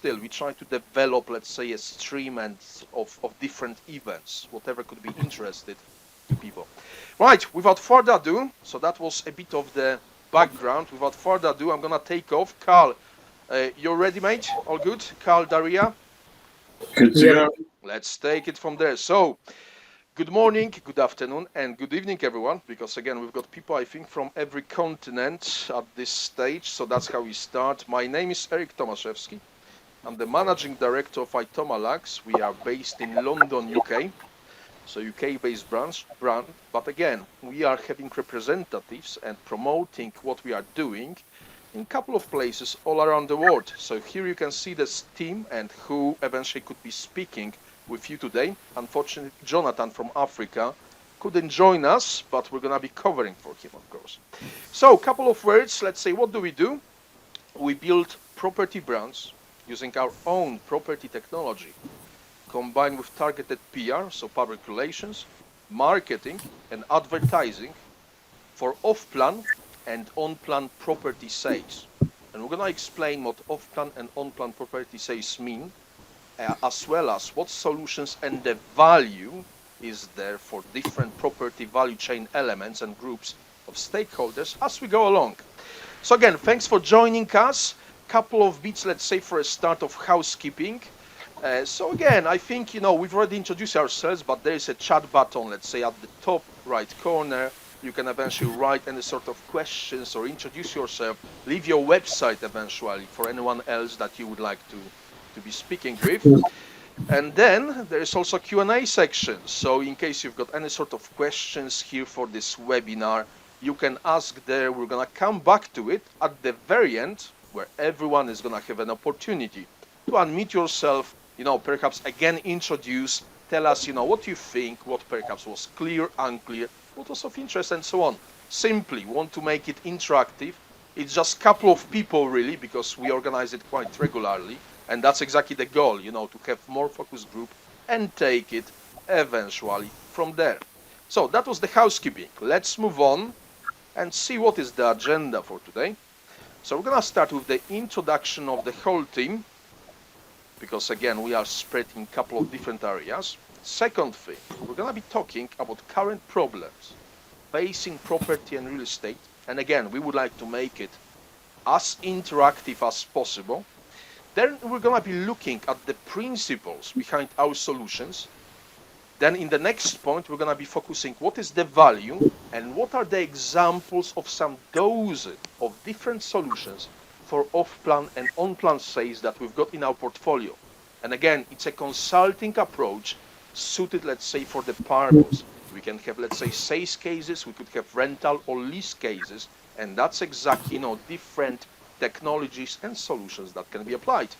still, we try to develop, let's say, a stream and of different events, whatever could be interested to people. Right, without further ado, so that was a bit of the background. Without further ado, I'm gonna take off. Carl, you're ready, mate? All good? Carl, Daria? Good to go. Let's take it from there. So, good morning, good afternoon, and good evening, everyone, because again, we've got people, I think, from every continent at this stage, so that's how we start. My name is Eric Tomaszewski. I'm the managing director of Itoma Lux. We are based in London, UK, so UK-based brand, but again, we are having representatives and promoting what we are doing in a couple of places all around the world. So here you can see this team and who eventually could be speaking with you today. Unfortunately, Jonathan from Africa couldn't join us, but we're gonna be covering for him, of course. So a couple of words, let's say, what do? We build property brands using our own property technology, combined with targeted PR, so public relations, marketing and advertising for off-plan and on-plan property sales. And we're gonna explain what off-plan and on-plan property sales mean, as well as what solutions and the value is there for different property value chain elements and groups of stakeholders as we go along. So again, thanks for joining us. Couple of bits, let's say, for a start of housekeeping. So again, I think, we've already introduced ourselves, but there is a chat button, let's say, at the top right corner. You can eventually write any sort of questions or introduce yourself, leave your website eventually for anyone else that you would like to be speaking with. And then there is also a Q&A section. So in case you've got any sort of questions here for this webinar, you can ask there. We're gonna come back to it at the very end, where everyone is gonna have an opportunity to unmute yourself, perhaps again introduce, tell us, what you think, what perhaps was clear, unclear, what was of interest, and so on. Simply want to make it interactive. It's just a couple of people, really, because we organize it quite regularly, and that's exactly the goal, to have more focus group and take it eventually from there. So that was the housekeeping. Let's move on and see what is the agenda for today. So we're gonna start with the introduction of the whole team, because again, we are spread in a couple of different areas. Second thing, we're gonna be talking about current problems facing property and real estate. And again, we would like to make it as interactive as possible. Then we're gonna be looking at the principles behind our solutions. Then in the next point, we're gonna be focusing what is the value and what are the examples of some dozens of different solutions for off-plan and on-plan sales that we've got in our portfolio. And again, it's a consulting approach suited, let's say, for the purpose. We can have, let's say, sales cases, we could have rental or lease cases, and that's exactly, different technologies and solutions that can be applied.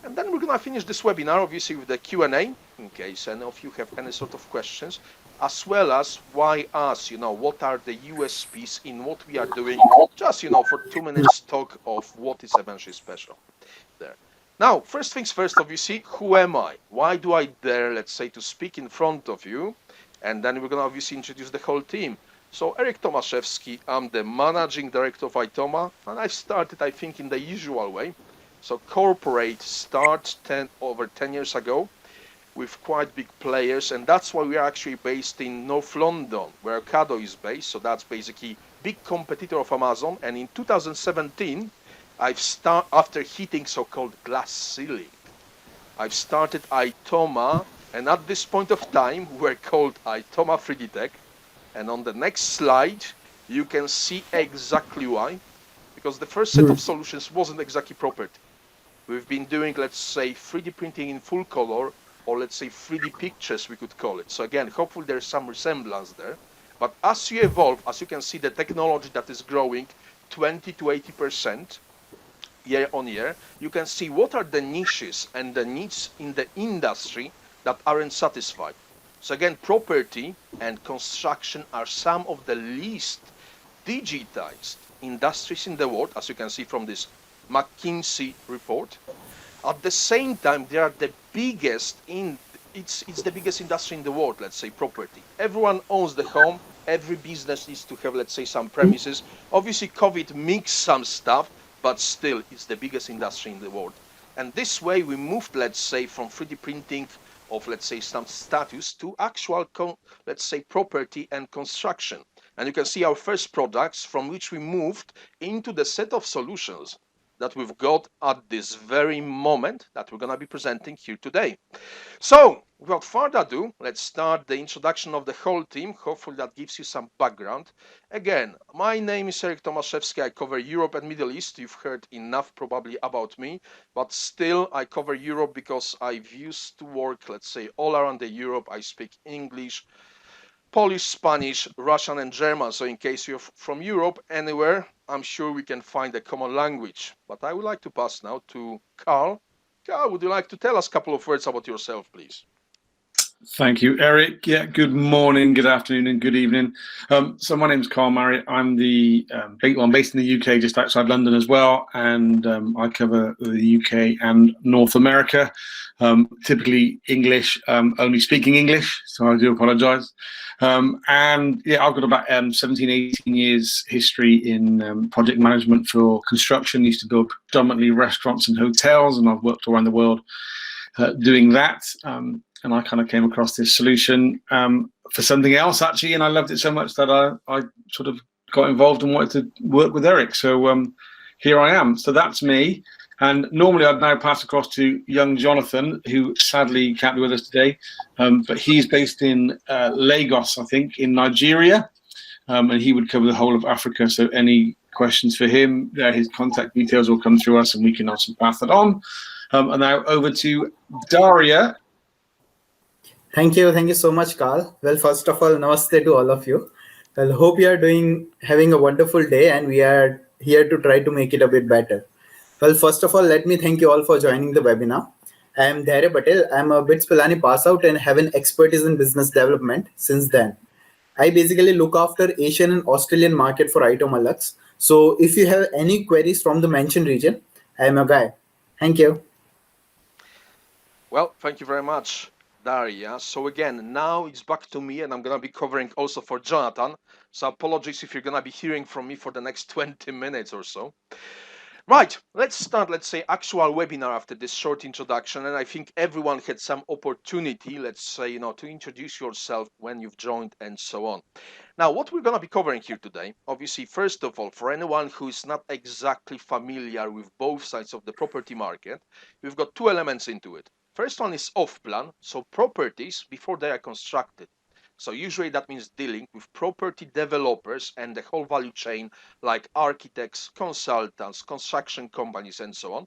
And then we're gonna finish this webinar, obviously, with the Q&A, in case any of you have any sort of questions, as well as why us, what are the USPs in what we are doing, just, for 2 minutes talk of what is eventually special there. Now, first things first, obviously, who am I? Why do I dare, let's say, to speak in front of you? And then we're gonna obviously introduce the whole team. So Eric Tomaszewski, I'm the managing director of Itoma, and I started, I think, in the usual way. So corporate start over 10 years ago with quite big players, and that's why we are actually based in North London, where Ocado is based. So that's basically big competitor of Amazon. And in 2017, after hitting so-called glass ceiling, I've started Itoma, and at this point of time, we're called Itoma 3D Tech. And on the next slide, you can see exactly why, because the first set of solutions wasn't exactly property. We've been doing, let's say, 3D printing in full color, or let's say 3D pictures, we could call it. So again, hopefully there's some resemblance there. But as you evolve, as you can see, the technology that is growing 20 to 80% year on year, you can see what are the niches and the needs in the industry that aren't satisfied. So again, property and construction are some of the least digitized industries in the world, as you can see from this McKinsey report. At the same time, they are the biggest it's the biggest industry in the world, let's say, property. Everyone owns the home, every business needs to have, let's say, some premises. Obviously, COVID mixed some stuff, but still, it's the biggest industry in the world. And this way we moved, let's say, from 3D printing of, let's say, some status to actual, let's say, property and construction. And you can see our first products from which we moved into the set of solutions that we've got at this very moment that we're going to be presenting here today. So, without further ado, let's start the introduction of the whole team. Hopefully that gives you some background. Again, my name is Tomaszewski. I cover Europe and Middle East. You've heard enough probably about me, but still I cover Europe because I've used to work, let's say, all around the Europe. I speak English, Polish, Spanish, Russian, and German. So in case you're from Europe, anywhere, I'm sure we can find a common language. But I would like to pass now to Carl. Carl, would you like to tell us a couple of words about yourself, please? Thank you, Eric. Yeah, good morning, good afternoon, and good evening. So my name's Carl Marriott. I'm I'm based in the UK, just outside London as well, and I cover the UK and North America. Typically English, only speaking English, so I do apologise. And yeah, I've got about 17, 18 years history in project management for construction. Used to build predominantly restaurants and hotels, and I've worked around the world doing that. And I kind of came across this solution for something else, actually, and I loved it so much that I sort of got involved and wanted to work with Eric. So here I am. So that's me. And normally I'd now pass across to young Jonathan, who sadly can't be with us today, but he's based in Lagos, I think, in Nigeria, and he would cover the whole of Africa. So any questions for him, his contact details will come through us, and we can also pass that on. And now over to Daria. Thank you so much, Carl. Well, first of all, namaste to all of you. Well, hope you are having a wonderful day, and we are here to try to make it a bit better. Well, first of all, let me thank you all for joining the webinar. I am Dhairya Patel. I am a BITS Pilani pass out and have an expertise in business development since then. I basically look after Asian and Australian market for Itoma Lux. So if you have any queries from the mentioned region, I am a guy. Thank you. Well, thank you very much, Daria. So again, now it's back to me, and I'm going to be covering also for Jonathan. So apologies if you're going to be hearing from me for the next 20 minutes or so. Right, let's start, let's say, actual webinar after this short introduction. And I think everyone had some opportunity, let's say, to introduce yourself when you've joined and so on. Now, what we're going to be covering here today, obviously, first of all, for anyone who is not exactly familiar with both sides of the property market, we've got two elements into it. First one is off-plan, so properties before they are constructed. So usually that means dealing with property developers and the whole value chain, like architects, consultants, construction companies, and so on.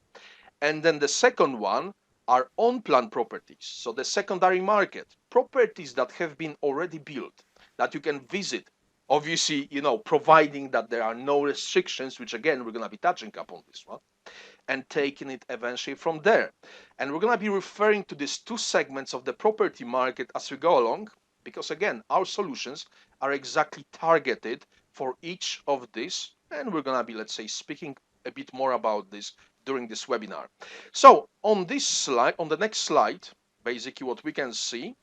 And then the second one are on-plan properties. So the secondary market, properties that have been already built, that you can visit. Obviously, providing that there are no restrictions, which again, we're going to be touching upon this one, and taking it eventually from there. And we're going to be referring to these two segments of the property market as we go along, because again, our solutions are exactly targeted for each of these, and we're going to be, let's say, speaking a bit more about this during this webinar. So on this slide, on the next slide, basically what we can see,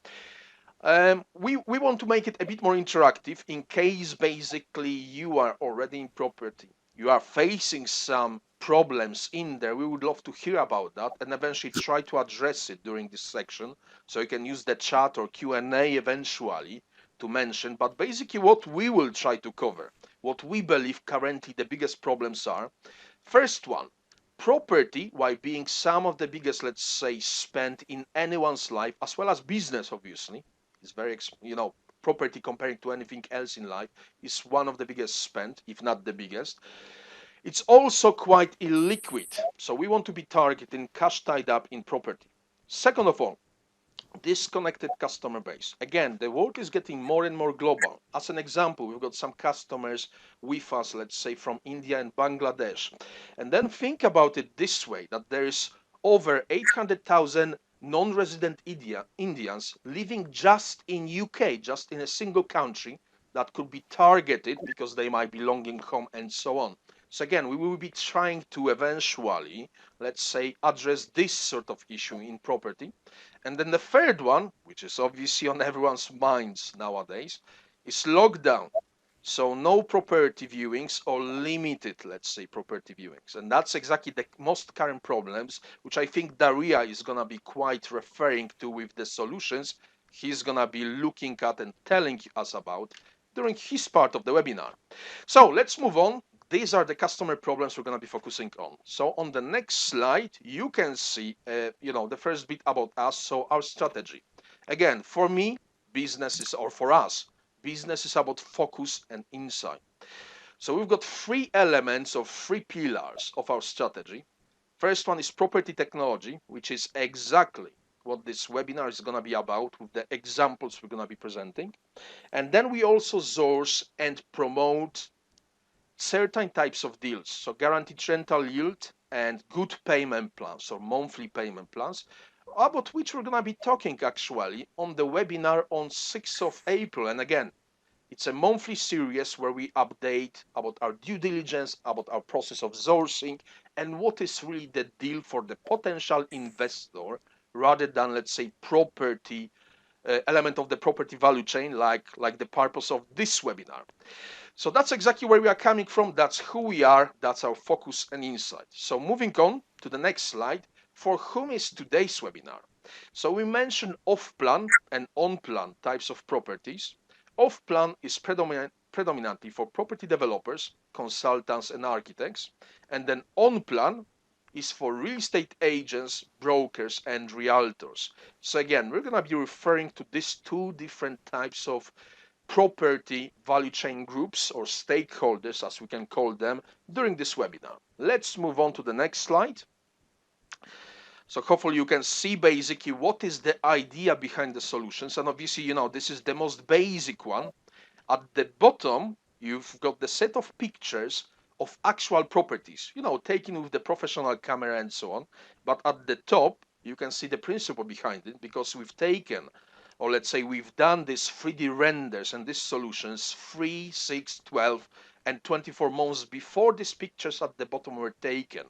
we want to make it a bit more interactive in case basically you are already in property. You are facing some problems in there. We would love to hear about that and eventually try to address it during this section. So you can use the chat or Q&A eventually to mention. But basically what we will try to cover, what we believe currently the biggest problems are. First one, property, while being some of the biggest, let's say, spent in anyone's life, as well as business, obviously, is very, property comparing to anything else in life is one of the biggest spent, if not the biggest. It's also quite illiquid. So we want to be targeting cash tied up in property. Second of all, disconnected customer base. Again, the world is getting more and more global. As an example, we've got some customers with us, let's say from India and Bangladesh. And then think about it this way, that there is over 800,000 non-resident Indians living just in UK, just in a single country that could be targeted because they might be longing home and so on. So again, we will be trying to eventually, let's say, address this sort of issue in property. And then the third one, which is obviously on everyone's minds nowadays, is lockdown. So no property viewings or limited, let's say, property viewings. And that's exactly the most current problems, which I think Daria is going to be quite referring to with the solutions he's going to be looking at and telling us about during his part of the webinar. So let's move on. These are the customer problems we're going to be focusing on. So on the next slide, you can see, the first bit about us. So our strategy. Again, for me, business is, or for us, business is about focus and insight. So we've got three elements or three pillars of our strategy. First one is property technology, which is exactly what this webinar is going to be about with the examples we're going to be presenting. And then we also source and promote certain types of deals, so guaranteed rental yield and good payment plans or monthly payment plans, about which we're going to be talking actually on the webinar on 6th of April. And again, it's a monthly series where we update about our due diligence, about our process of sourcing, and what is really the deal for the potential investor rather than, let's say, property element of the property value chain like the purpose of this webinar. So that's exactly where we are coming from. That's who we are. That's our focus and insight. So moving on to the next slide, for whom is today's webinar? So we mentioned off-plan and on-plan types of properties. Off-plan is predominantly for property developers, consultants, and architects. And then on-plan is for real estate agents, brokers, and realtors. So again, we're going to be referring to these two different types of property value chain groups or stakeholders, as we can call them, during this webinar. Let's move on to the next slide. So hopefully you can see basically what is the idea behind the solutions. And obviously, this is the most basic one. At the bottom, you've got the set of pictures of actual properties, taken with the professional camera and so on. But at the top, you can see the principle behind it, because we've taken, or let's say we've done these 3D renders and these solutions 3, 6, 12, and 24 months before these pictures at the bottom were taken.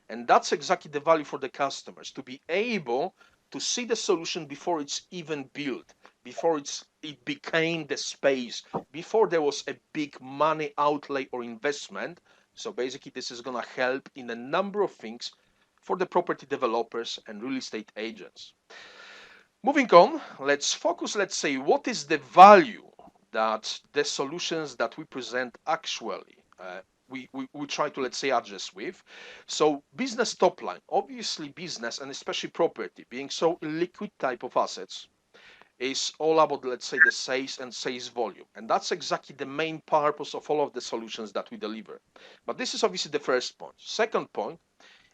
And that's exactly the value for the customers, to be able to see the solution before it's even built, before it became the space, before there was a big money outlay or investment. So basically this is going to help in a number of things for the property developers and real estate agents. Moving on, let's focus, let's say, what is the value that the solutions that we present actually we try to, let's say, address with. So business top line, obviously business and especially property being so liquid type of assets is all about, let's say, the sales and sales volume. And that's exactly the main purpose of all of the solutions that we deliver. But this is obviously the first point. Second point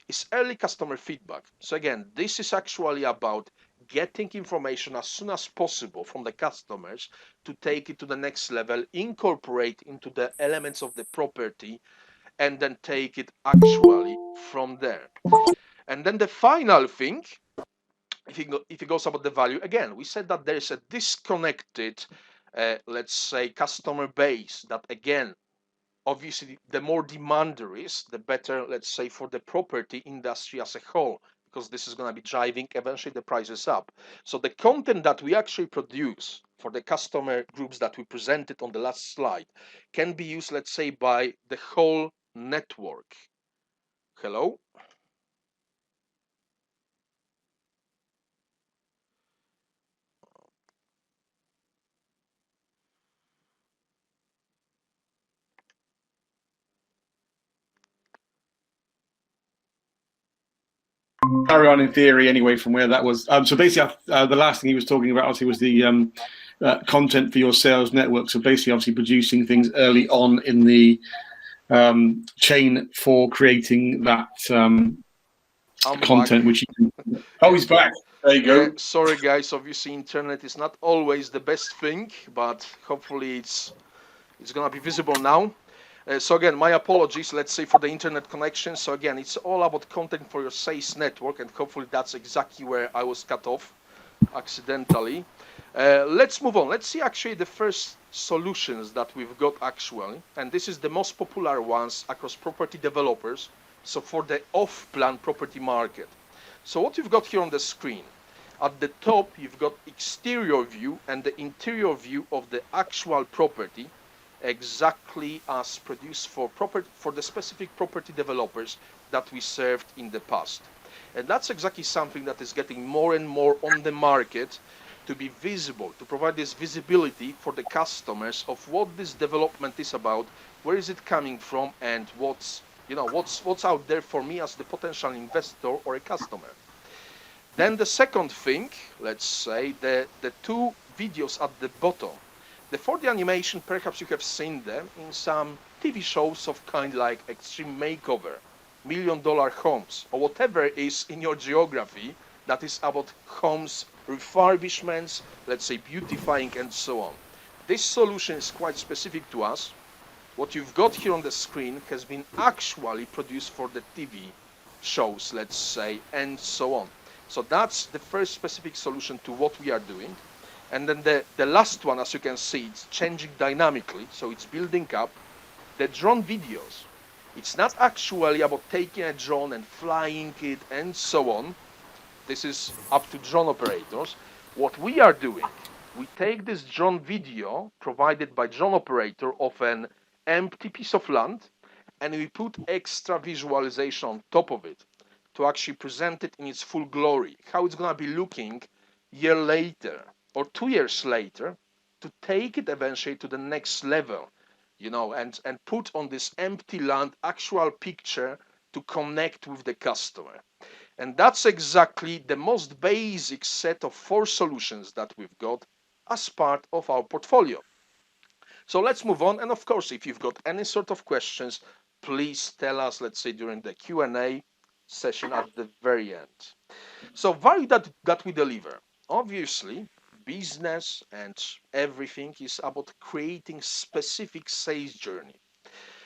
is early customer feedback. So again, this is actually about getting information as soon as possible from the customers to take it to the next level, incorporate into the elements of the property, and then take it actually from there. And then the final thing, if it goes about the value, again, we said that there is a disconnected, let's say, customer base that, again, obviously the more demand there is, the better, let's say, for the property industry as a whole, because this is going to be driving eventually the prices up. So the content that we actually produce for the customer groups that we presented on the last slide can be used, let's say, by the whole network. Hello? Carry on in theory anyway from where that was. So basically, the last thing he was talking about obviously was the content for your sales network. So basically, obviously producing things early on in the chain for creating that content, back. which you can... Oh, he's back. There you go. Sorry, guys. Obviously, internet is not always the best thing, but hopefully it's going to be visible now. So again, my apologies, let's say, for the internet connection. So again, it's all about content for your sales network, and hopefully that's exactly where I was cut off accidentally. Let's move on. Let's see actually the first solutions that we've got actually, and this is the most popular ones across property developers. So for the off-plan property market. So what you've got here on the screen, at the top, you've got exterior view and the interior view of the actual property. exactly as produced for the specific property developers that we served in the past. And that's exactly something that is getting more and more on the market to be visible, to provide this visibility for the customers of what this development is about, where is it coming from, and what's out there for me as the potential investor or a customer. Then the second thing, let's say, the two videos at the bottom. The 4D animation, perhaps you have seen them in some TV shows of kind like Extreme Makeover, $1 Million Homes, or whatever is in your geography that is about homes refurbishments, let's say beautifying and so on. This solution is quite specific to us. What you've got here on the screen has been actually produced for the TV shows, let's say, and so on. So that's the first specific solution to what we are doing. And then the last one, as you can see, it's changing dynamically. So it's building up the drone videos. It's not actually about taking a drone and flying it and so on. This is up to drone operators. What we are doing, we take this drone video provided by drone operator of an empty piece of land, and we put extra visualization on top of it to actually present it in its full glory, how it's going to be looking year later or 2 years later, to take it eventually to the next level, and put on this empty land actual picture to connect with the customer. And that's exactly the most basic set of 4 solutions that we've got as part of our portfolio. So let's move on. And of course, if you've got any sort of questions, please tell us, let's say during the Q&A session at the very end. So value that we deliver. Obviously, business and everything is about creating specific sales journey.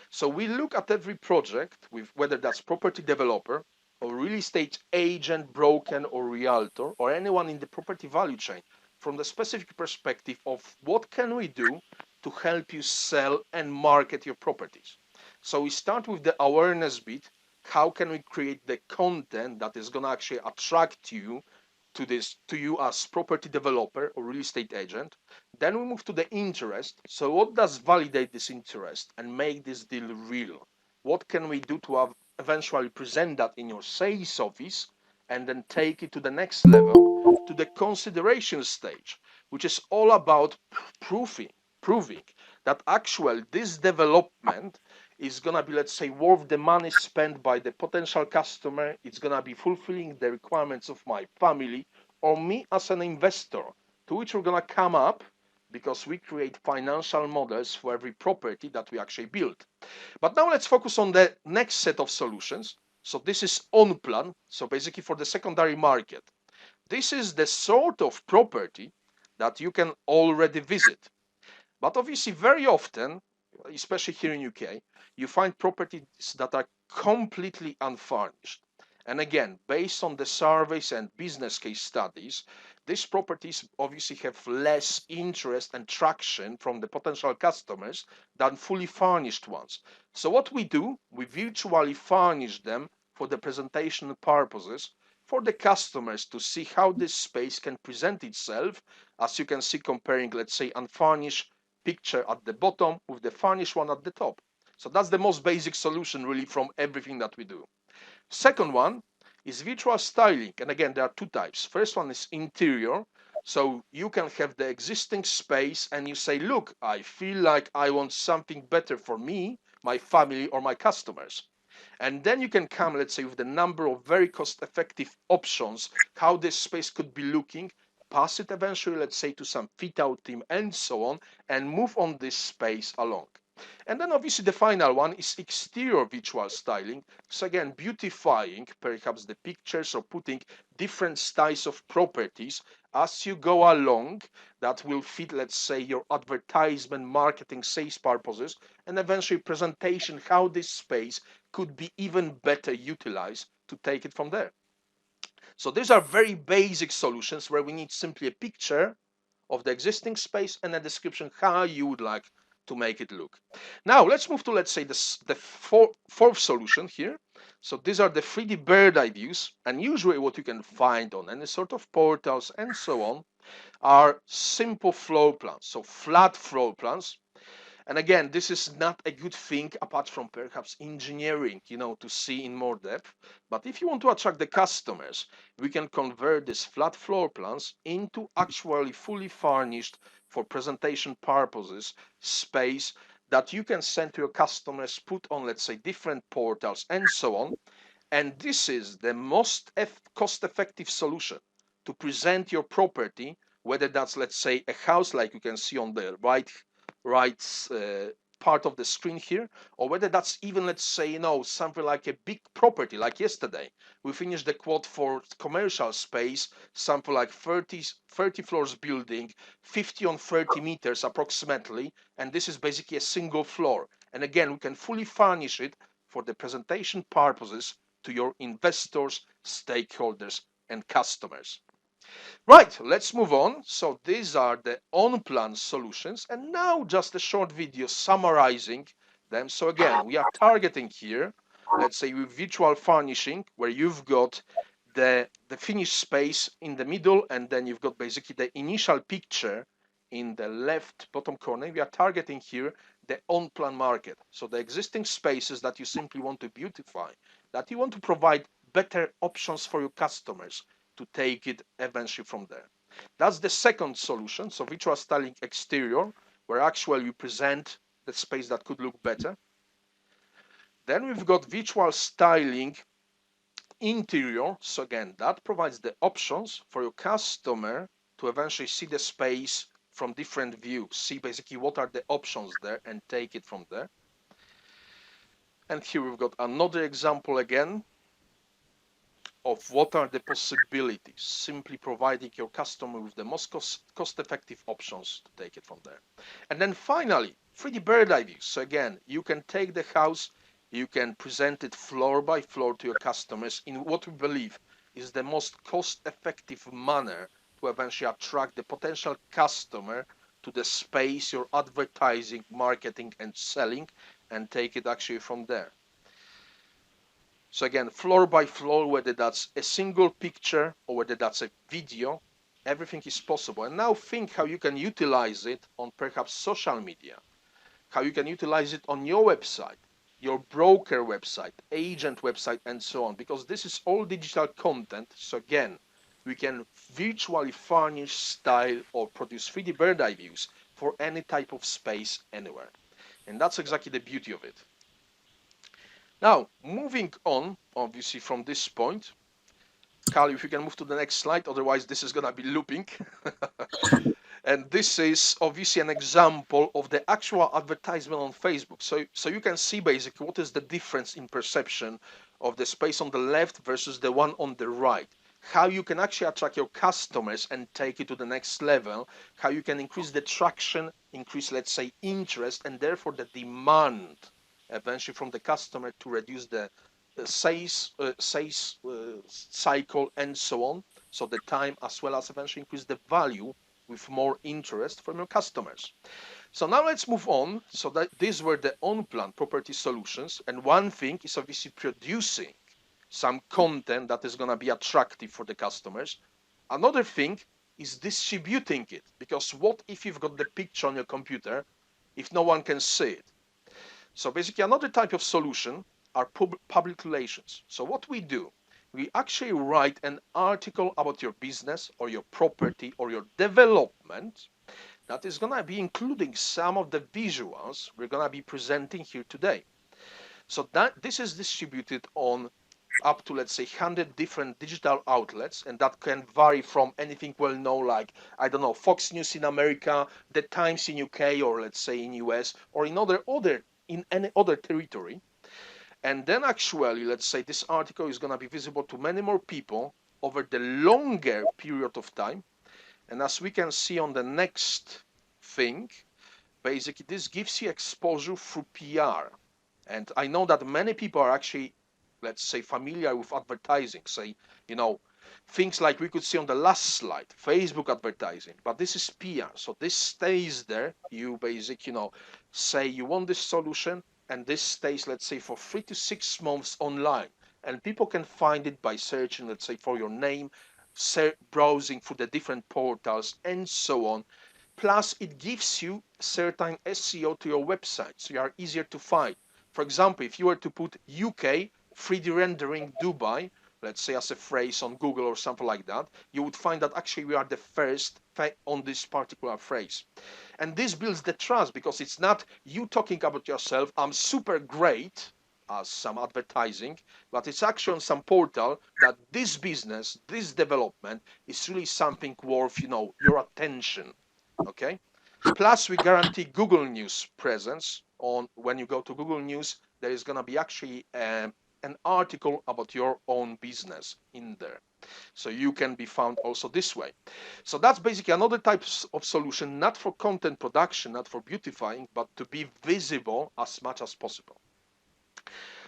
So we look at every project with whether that's property developer or real estate agent, broker or realtor or anyone in the property value chain from the specific perspective of what can we do to help you sell and market your properties. So we start with the awareness bit. How can we create the content that is going to actually attract you to you as property developer or real estate agent? Then we move to the interest. So what does validate this interest and make this deal real? What can we do to eventually present that in your sales office and then take it to the next level, to the consideration stage, which is all about proving that actually this development is going to be, let's say, worth the money spent by the potential customer. It's going to be fulfilling the requirements of my family or me as an investor, to which we're going to come up because we create financial models for every property that we actually build. But now let's focus on the next set of solutions. So this is Onplan. So basically for the secondary market, this is the sort of property that you can already visit. But obviously very often, especially here in UK, you find properties that are completely unfurnished. And again, based on the surveys and business case studies, these properties obviously have less interest and traction from the potential customers than fully furnished ones. So what we do, we virtually furnish them for the presentation purposes for the customers to see how this space can present itself, as you can see comparing, let's say, unfurnished picture at the bottom with the furnished one at the top. So that's the most basic solution really from everything that we do. Second one is Vitro Styling. And again, there are 2 types. First one is interior. So you can have the existing space and you say, look, I feel like I want something better for me, my family or my customers. And then you can come, let's say, with the number of very cost-effective options, how this space could be looking, pass it eventually, let's say, to some fit-out team and so on, and move on this space along. And then obviously the final one is exterior visual styling. So again, beautifying perhaps the pictures or putting different styles of properties as you go along that will fit, let's say, your advertisement, marketing, sales purposes, and eventually presentation, how this space could be even better utilized to take it from there. So these are very basic solutions where we need simply a picture of the existing space and a description how you would like to make it look. Now let's move to, let's say, the fourth solution here. So these are the 3D bird eye views, and usually what you can find on any sort of portals and so on are simple floor plans, so flat floor plans. And again, this is not a good thing apart from perhaps engineering, to see in more depth. But if you want to attract the customers, we can convert these flat floor plans into actually fully furnished for presentation purposes space that you can send to your customers, put on, let's say, different portals and so on. And this is the most cost-effective solution to present your property, whether that's, let's say, a house like you can see on the right part of the screen here, or whether that's even, let's say, something like a big property like yesterday. We finished the quote for commercial space, something like 30 floors building, 50 on 30 meters approximately, and this is basically a single floor. And again, we can fully furnish it for the presentation purposes to your investors, stakeholders, and customers. Right, let's move on. So these are the on-plan solutions, and now just a short video summarizing them. So again, we are targeting here, let's say with virtual furnishing, where you've got the finished space in the middle, and then you've got basically the initial picture in the left bottom corner. We are targeting here the on-plan market. So the existing spaces that you simply want to beautify, that you want to provide better options for your customers to take it eventually from there. That's the second solution. So Vitro Styling exterior, where actually you present the space that could look better. Then we've got Vitro Styling interior. So again, that provides the options for your customer to eventually see the space from different views, see basically what are the options there and take it from there. And here we've got another example again of what are the possibilities, simply providing your customer with the most cost-effective options to take it from there. And then finally, 3D bird eye views. So again, you can take the house, you can present it floor by floor to your customers in what we believe is the most cost-effective manner to eventually attract the potential customer to the space you're advertising, marketing, and selling, and take it actually from there. So again, floor by floor, whether that's a single picture or whether that's a video, everything is possible. And now think how you can utilize it on perhaps social media, how you can utilize it on your website, your broker website, agent website, and so on, because this is all digital content. So again, we can virtually furnish, style, or produce 3D bird eye views for any type of space anywhere. And that's exactly the beauty of it. Now, moving on, obviously, from this point, Carl, if you can move to the next slide, otherwise this is going to be looping. And this is obviously an example of the actual advertisement on Facebook. So you can see basically what is the difference in perception of the space on the left versus the one on the right. How you can actually attract your customers and take it to the next level. How you can increase the traction, increase, let's say, interest, and therefore the demand eventually from the customer to reduce the sales cycle and so on. So the time as well as eventually increase the value with more interest from your customers. So now let's move on. So that these were the on-plan property solutions. And one thing is obviously producing some content that is going to be attractive for the customers. Another thing is distributing it, because what if you've got the picture on your computer if no one can see it? So basically another type of solution are public relations. So what we do, we actually write an article about your business or your property or your development that is going to be including some of the visuals we're going to be presenting here today. So that this is distributed on up to, let's say, 100 different digital outlets, and that can vary from anything well-known like, I don't know, Fox News in America, The Times in UK, or let's say in US, or in any other territory. And then actually, let's say this article is going to be visible to many more people over the longer period of time. And as we can see on the next thing, basically this gives you exposure through PR. And I know that many people are actually, let's say, familiar with advertising, say, things like we could see on the last slide, Facebook advertising, but this is PR. So this stays there. You basically, say you want this solution, and this stays, let's say, for 3 to 6 months online. And people can find it by searching, let's say, for your name, browsing through the different portals, and so on, plus it gives you certain SEO to your website, so you are easier to find. For example, if you were to put UK 3D rendering Dubai, let's say as a phrase on Google or something like that, you would find that actually we are the first on this particular phrase. And this builds the trust because it's not you talking about yourself, I'm super great, as some advertising, but it's actually on some portal that this business, this development is really something worth, your attention. Okay? Plus, we guarantee Google News presence on when you go to Google News. There is going to be actually an article about your own business in there, so you can be found also this way. So that's basically another type of solution, not for content production, not for beautifying, but to be visible as much as possible.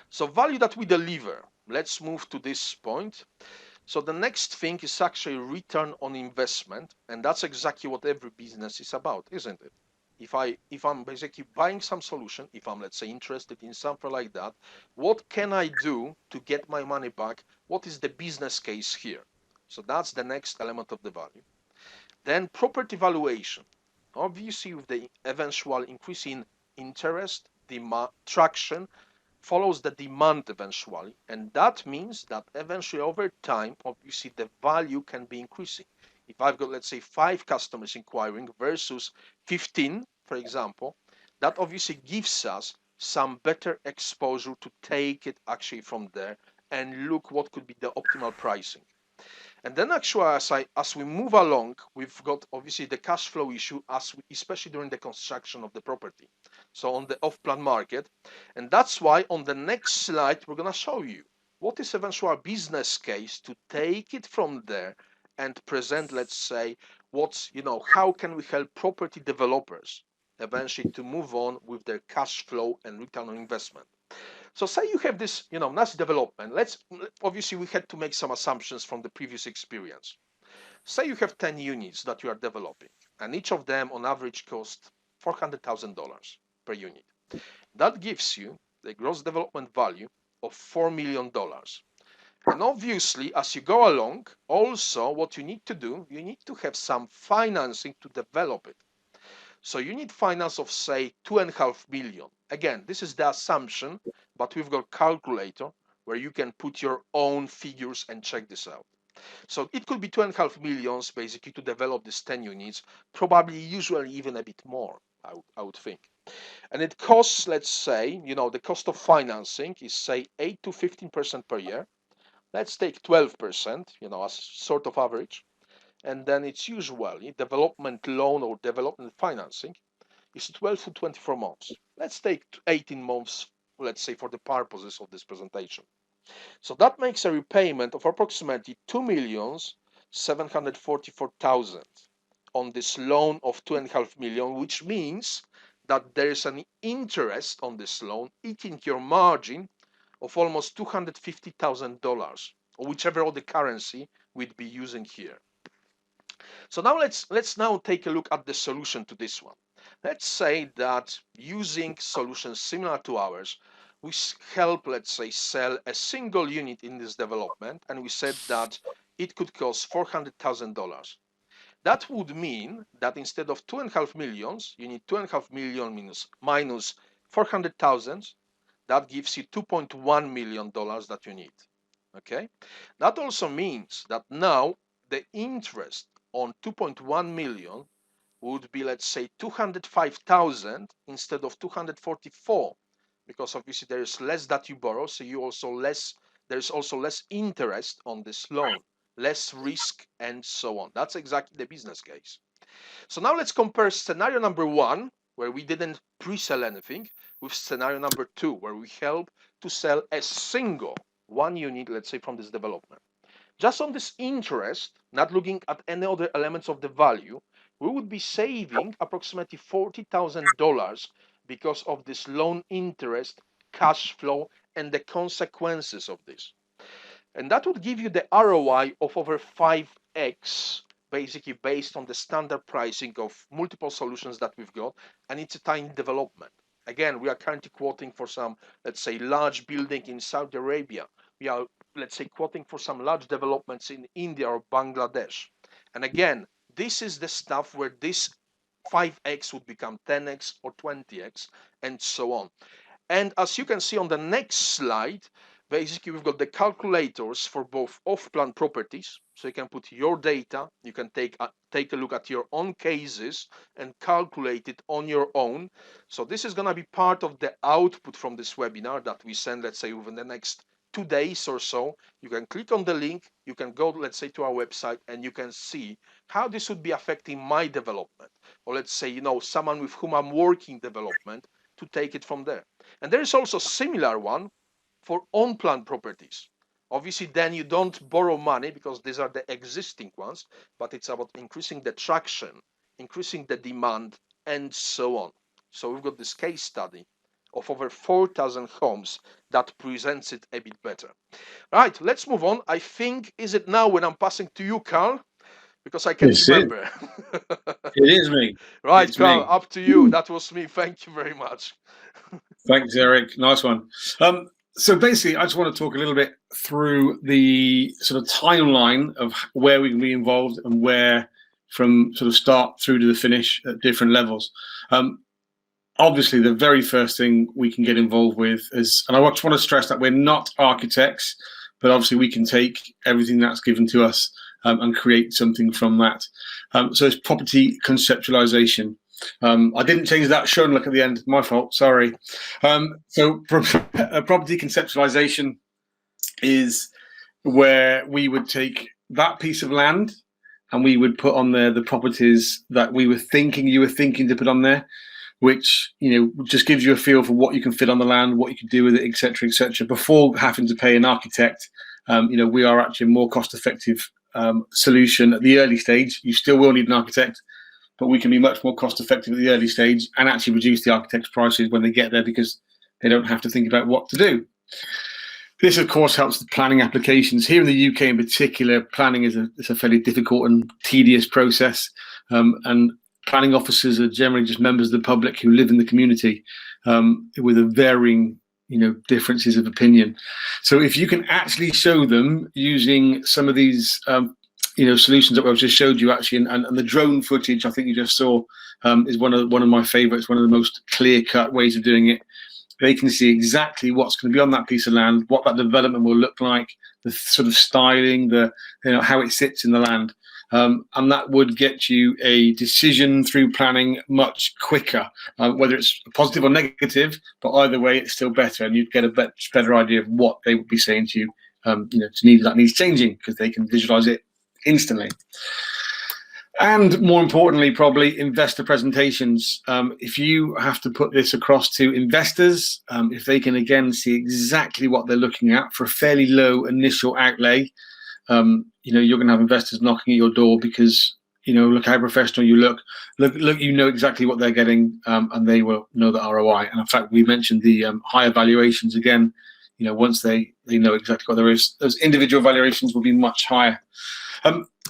So value that we deliver. Let's move to this point. So the next thing is actually return on investment, and that's exactly what every business is about, isn't it? If I'm basically buying some solution, if I'm, let's say, interested in something like that, what can I do to get my money back? What is the business case here? So that's the next element of the value. Then property valuation. Obviously, with the eventual increase in interest, traction, follows the demand eventually, and that means that eventually over time, obviously the value can be increasing. If I've got, let's say, 5 customers inquiring versus 15, for example, that obviously gives us some better exposure to take it actually from there and look what could be the optimal pricing. And then actually, as we move along, we've got obviously the cash flow issue, especially during the construction of the property. So on the off-plan market, and that's why on the next slide we're gonna show you what is eventual business case to take it from there and present, let's say, how can we help property developers eventually to move on with their cash flow and return on investment. So say you have this, nice development. Obviously we had to make some assumptions from the previous experience. Say you have 10 units that you are developing, and each of them on average cost $400,000 per unit. That gives you the gross development value of $4 million. And obviously, as you go along, also what you need to do, you need to have some financing to develop it. So you need finance of, say, 2.5 million. Again, this is the assumption, but we've got calculator where you can put your own figures and check this out. So it could be 2.5 millions basically to develop these 10 units, probably usually even a bit more, I would think. And it costs, let's say, the cost of financing is, say, 8 to 15% per year. Let's take 12%, as sort of average. And then it's usually development loan or development financing is 12 to 24 months. Let's take 18 months, let's say, for the purposes of this presentation. So that makes a repayment of approximately 2,744,000 on this loan of 2.5 million, which means that there is an interest on this loan eating your margin of almost $250,000, or whichever other currency we'd be using here. So now let's now take a look at the solution to this one. Let's say that using solutions similar to ours, we help, let's say, sell a single unit in this development, and we said that it could cost $400,000. That would mean that instead of 2.5 millions, you need 2.5 million minus 400,000. That gives you $2.1 million that you need. Okay, that also means that now the interest on 2.1 million would be, let's say, 205,000 instead of 244, because obviously there is less that you borrow, so there's also less interest on this loan, less risk, and so on. That's exactly the business case. So now let's compare scenario number 1, where we didn't pre-sell anything, with scenario number 2, where we help to sell a single one unit, let's say, from this development. Just on this interest, not looking at any other elements of the value, we would be saving approximately $40,000 because of this loan interest, cash flow, and the consequences of this. And that would give you the ROI of over 5x, basically based on the standard pricing of multiple solutions that we've got, and it's a tiny development. Again, we are currently quoting for some, let's say, large building in Saudi Arabia. We are, let's say, quoting for some large developments in India or Bangladesh. And again, this is the stuff where this 5x would become 10x or 20x, and so on. And as you can see on the next slide, basically we've got the calculators for both off-plan properties. So you can put your data, you can take a look at your own cases and calculate it on your own. So this is going to be part of the output from this webinar that we send, let's say, within the next 2 days or so. You can click on the link, you can go, let's say, to our website, and you can see how this would be affecting my development, or let's say, someone with whom I'm working development, to take it from there. And there is also a similar one for on-plan properties. Obviously, then you don't borrow money because these are the existing ones, but it's about increasing the traction, increasing the demand, and so on. So we've got this case study of over 4,000 homes that presents it a bit better. Right, let's move on. I think, is it now when I'm passing to you, Carl? Because I can't remember. It is me. Right, It's Carl, me. up to you. That was me. Thank you very much. Thanks, Eric. Nice one. So basically, I just want to talk a little bit through the sort of timeline of where we can be involved and where from sort of start through to the finish at different levels. Obviously, the very first thing we can get involved with is, and I just want to stress that we're not architects, but obviously we can take everything that's given to us and create something from that. So it's property conceptualization. I didn't change that show and look at the end. My fault. Sorry. So property conceptualization is where we would take that piece of land and we would put on there the properties that you were thinking to put on there, which just gives you a feel for what you can fit on the land, what you can do with it, etc., etc. Before having to pay an architect, we are actually a more cost-effective solution at the early stage. You still will need an architect, but we can be much more cost-effective at the early stage and actually reduce the architect's prices when they get there because they don't have to think about what to do. This, of course, helps the planning applications. Here in the UK in particular, planning is a fairly difficult and tedious process, and planning officers are generally just members of the public who live in the community with a varying differences of opinion. So if you can actually show them using some of these solutions that I've just showed you actually, and the drone footage I think you just saw is one of my favorites, one of the most clear-cut ways of doing it. They can see exactly what's going to be on that piece of land, what that development will look like, the sort of styling, how it sits in the land. And that would get you a decision through planning much quicker, whether it's positive or negative, but either way, it's still better, and you'd get a much better idea of what they would be saying to you, that needs changing, because they can visualize it instantly. And more importantly, probably investor presentations. If you have to put this across to investors, if they can again see exactly what they're looking at for a fairly low initial outlay, you're going to have investors knocking at your door because look how professional you look, exactly what they're getting, and they will know the ROI. And in fact, we mentioned the higher valuations again. Once they know exactly what there is, those individual valuations will be much higher.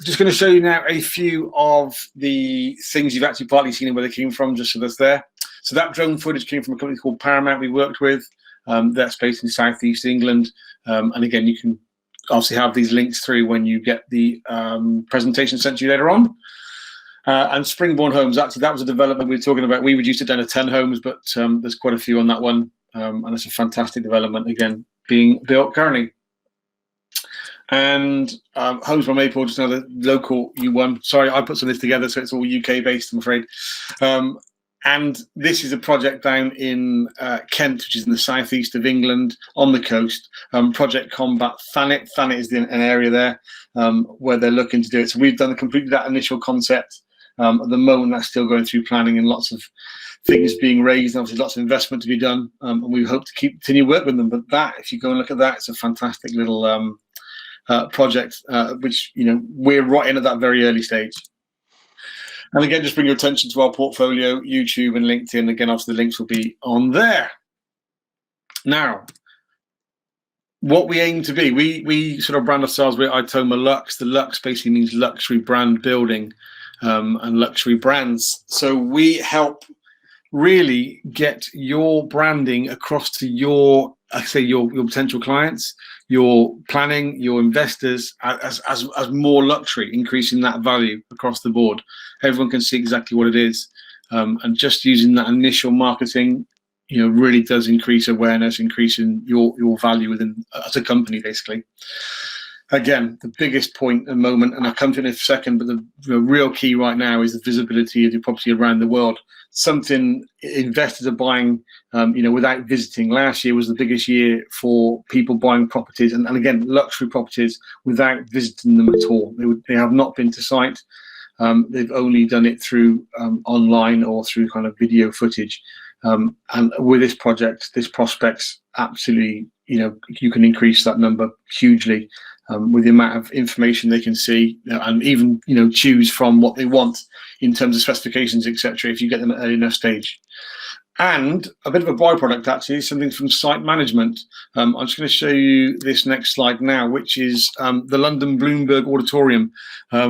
Just going to show you now a few of the things you've actually partly seen and where they came from, just so that's there. So that drone footage came from a company called Paramount we worked with. That's based in Southeast England. And again, you can obviously have these links through when you get the presentation sent to you later on. And Springboard Homes, actually, that was a development we were talking about. We reduced it down to 10 homes, but there's quite a few on that one. And it's a fantastic development, again, being built currently. And Homes by Maple, just another local U1. Sorry, I put some of this together, so it's all UK based, I'm afraid. And this is a project down in Kent, which is in the southeast of England, on the coast. Project Combat Thanet. Thanet is an area there where they're looking to do it. So we've completed that initial concept. At the moment, that's still going through planning and lots of things being raised, and obviously lots of investment to be done. And we hope to continue work with them. But that, if you go and look at that, it's a fantastic little project, which we're right in at that very early stage. And again, just bring your attention to our portfolio, YouTube and LinkedIn. Again, obviously the links will be on there. Now, what we aim to be, we sort of brand ourselves with Itoma Lux. The Lux basically means luxury brand building and luxury brands. So we help really get your branding across to your potential clients, your planning, your investors as more luxury, increasing that value across the board. Everyone can see exactly what it is. and just using that initial marketing, really does increase awareness, increasing your value within as a company, basically. Again, the biggest point at the moment, and I'll come to it in a second, but the real key right now is the visibility of your property around the world. Something investors are buying, without visiting. Last year was the biggest year for people buying properties, and again, luxury properties without visiting them at all. They have not been to site. They've only done it through online or through kind of video footage. And with this project, this prospects absolutely, you can increase that number hugely. With the amount of information they can see, and even choose from what they want in terms of specifications, etc. If you get them at an early enough stage. And a bit of a byproduct, actually, something from site management. I'm just going to show you this next slide now, which is the London Bloomberg Auditorium.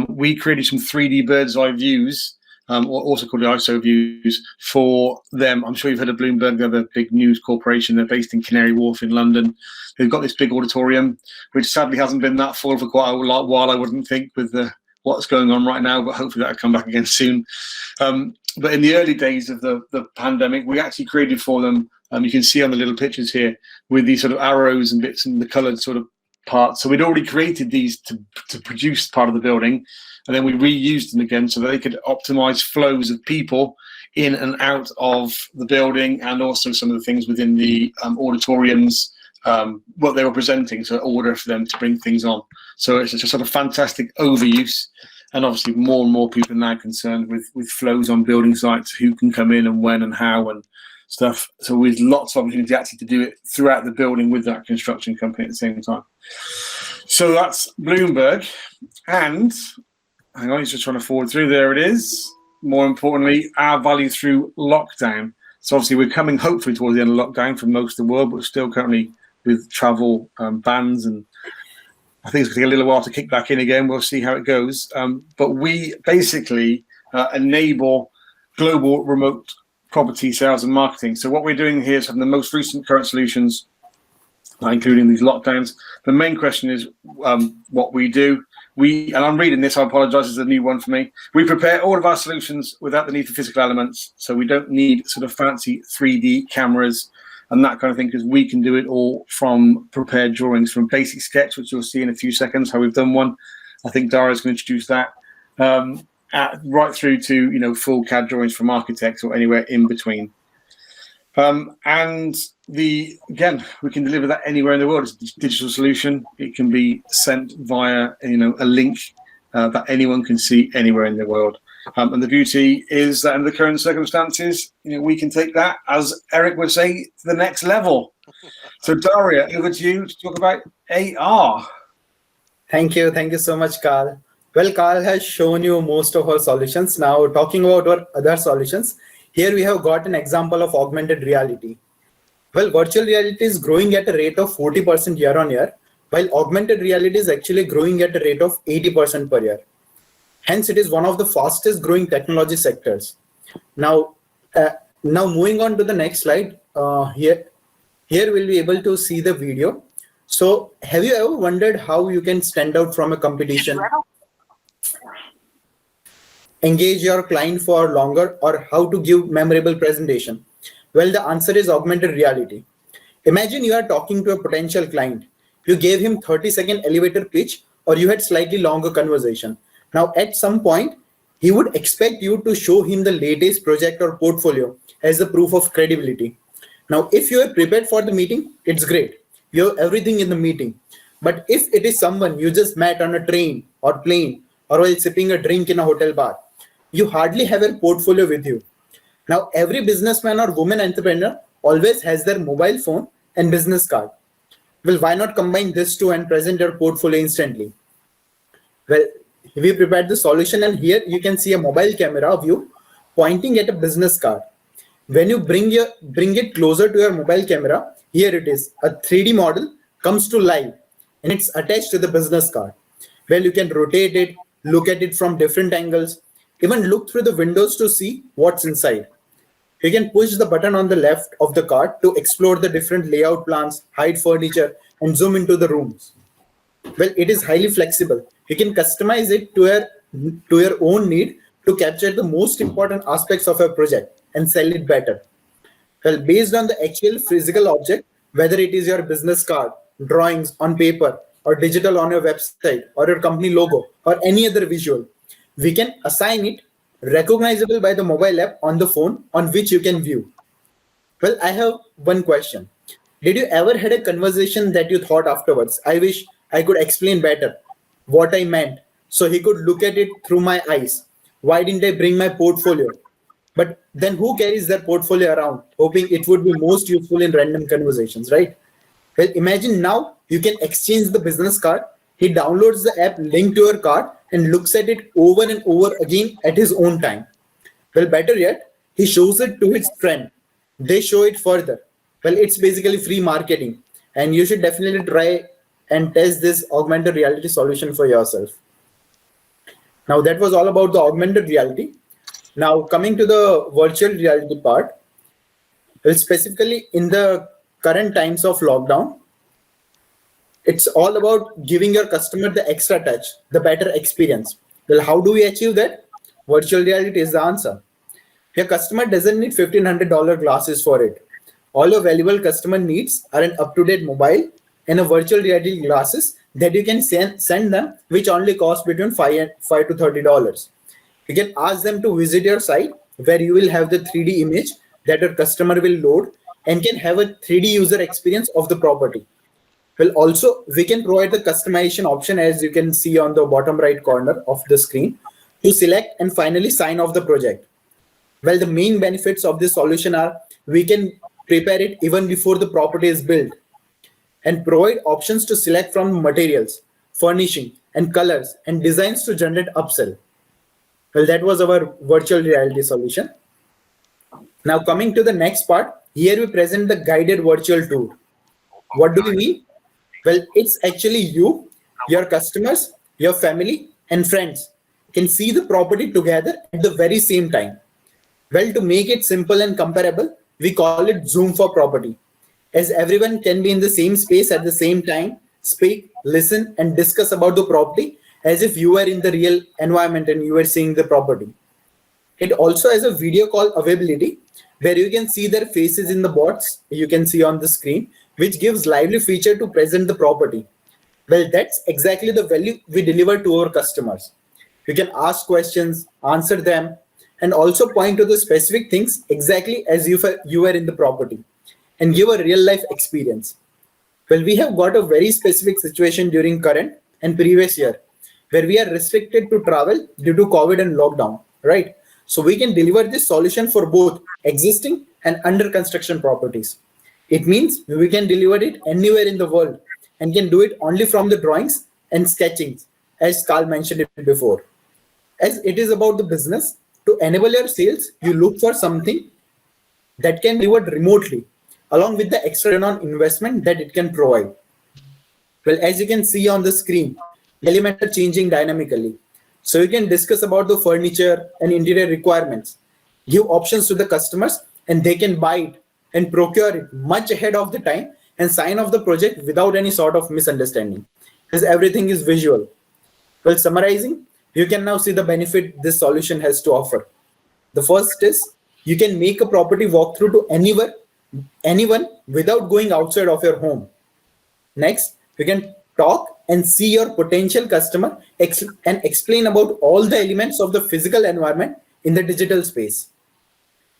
We created some 3D bird's eye views, or also called the ISO views, for them. I'm sure you've heard of Bloomberg. They're a big news corporation. They're based in Canary Wharf in London. They've got this big auditorium, which sadly hasn't been that full for quite a while, I wouldn't think, with what's going on right now, but hopefully that'll come back again soon. But in the early days of the pandemic, we actually created for them, you can see on the little pictures here, with these sort of arrows and bits and the coloured sort of parts. So we'd already created these to produce part of the building, and then we reused them again so that they could optimise flows of people in and out of the building, and also some of the things within the auditoriums, what they were presenting, so order for them to bring things on. So it's just a sort of fantastic overuse, and obviously more and more people are now concerned with flows on building sites, who can come in and when and how and stuff. So with lots of opportunity actually to do it throughout the building with that construction company at the same time. So that's Bloomberg. And hang on, he's just trying to forward through. There it is. More importantly, our value through lockdown. So obviously we're coming hopefully towards the end of lockdown for most of the world, but we're still currently with travel bans, and I think it's going to take a little while to kick back in again. We'll see how it goes. But we basically enable global remote property sales and marketing. So what we're doing here is having the most recent current solutions, including these lockdowns. The main question is what we do. And I'm reading this, I apologize, it's a new one for me. We prepare all of our solutions without the need for physical elements. So we don't need sort of fancy 3D cameras and that kind of thing, because we can do it all from prepared drawings, from basic sketch, which you'll see in a few seconds how we've done one. I think Dara's going to introduce that, right through to full CAD drawings from architects or anywhere in between. And again, we can deliver that anywhere in the world. It's a digital solution. It can be sent via a link that anyone can see anywhere in the world. And the beauty is that in the current circumstances, we can take that, as Eric would say, to the next level. So Daria, over to you to talk about AR. Thank you so much, Carl. Well, Carl has shown you most of our solutions. Now, talking about our other solutions, here we have got an example of augmented reality. Well, virtual reality is growing at a rate of 40% year on year, while augmented reality is actually growing at a rate of 80% per year. Hence, it is one of the fastest growing technology sectors. Now moving on to the next slide, here we'll be able to see the video. So have you ever wondered how you can stand out from a competition, engage your client for longer, or how to give memorable presentation? Well, the answer is augmented reality. Imagine you are talking to a potential client. You gave him 30-second elevator pitch, or you had slightly longer conversation. Now, at some point, he would expect you to show him the latest project or portfolio as a proof of credibility. Now, if you are prepared for the meeting, it's great. You have everything in the meeting. But if it is someone you just met on a train or plane, or while sipping a drink in a hotel bar, you hardly have a portfolio with you. Now, every businessman or woman entrepreneur always has their mobile phone and business card. Well, why not combine this two and present your portfolio instantly? Well, we prepared the solution, and here you can see a mobile camera view pointing at a business card. When you bring it closer to your mobile camera, here it is, a 3D model comes to life, and it's attached to the business card. Well, you can rotate it, look at it from different angles, even look through the windows to see what's inside. You can push the button on the left of the card to explore the different layout plans, hide furniture, and zoom into the rooms. Well, it is highly flexible. You can customize it to your own need to to capture the most important aspects of a project and sell it better. Well, based on the actual physical object, whether it is your business card, drawings on paper, or digital on your website, or your company logo, or any other visual, we can assign it recognizable by the mobile app on the phone on which you can view. Well, I have one question. Did you ever had a conversation that you thought afterwards, I wish I could explain better what I meant so he could look at it through my eyes? Why didn't I bring my portfolio? But then who carries their portfolio around, hoping it would be most useful in random conversations, right? Well, imagine now you can exchange the business card. He downloads the app linked to your card and looks at it over and over again at his own time. Well, better yet, he shows it to his friend. They show it further. Well, it's basically free marketing, and you should definitely try and test this augmented reality solution for yourself. Now, that was all about the augmented reality. Now, coming to the virtual reality part, well, specifically in the current times of lockdown, it's all about giving your customer the extra touch, the better experience. Well, how do we achieve that? Virtual reality is the answer. Your customer doesn't need $1,500 glasses for it. All your valuable customer needs are an up-to-date mobile and a virtual reality glasses that you can send them, which only cost between $5 to $30. You can ask them to visit your site where you will have the 3D image that your customer will load and can have a 3D user experience of the property. Well, also, we can provide the customization option, as you can see on the bottom right corner of the screen, to select and finally sign off the project. Well, the main benefits of this solution are we can prepare it even before the property is built and provide options to select from materials, furnishing, and colors and designs to generate upsell. Well, that was our virtual reality solution. Now, coming to the next part, here we present the guided virtual tour. What do we mean? Well, it's actually you, your customers, your family, and friends can see the property together at the very same time. Well, to make it simple and comparable, we call it Zoom for property, as everyone can be in the same space at the same time, speak, listen, and discuss about the property as if you were in the real environment and you were seeing the property. It also has a video call availability where you can see their faces in the bots you can see on the screen, which gives lively feature to present the property. Well, that's exactly the value we deliver to our customers. You can ask questions, answer them, and also point to the specific things exactly as if you were in the property and give a real life experience. Well, we have got a very specific situation during current and previous year where we are restricted to travel due to COVID and lockdown, right? So we can deliver this solution for both existing and under construction properties. It means we can deliver it anywhere in the world and can do it only from the drawings and sketchings, as Carl mentioned it before. As it is about the business, to enable your sales, you look for something that can be delivered remotely, along with the extra return on investment that it can provide. Well, as you can see on the screen, elements are changing dynamically. So you can discuss about the furniture and interior requirements, give options to the customers, and they can buy it and procure it much ahead of the time and sign off the project without any sort of misunderstanding, because everything is visual. Well, summarizing, you can now see the benefit this solution has to offer. The first is you can make a property walkthrough to anyone without going outside of your home. Next, you can talk and see your potential customer and explain about all the elements of the physical environment in the digital space.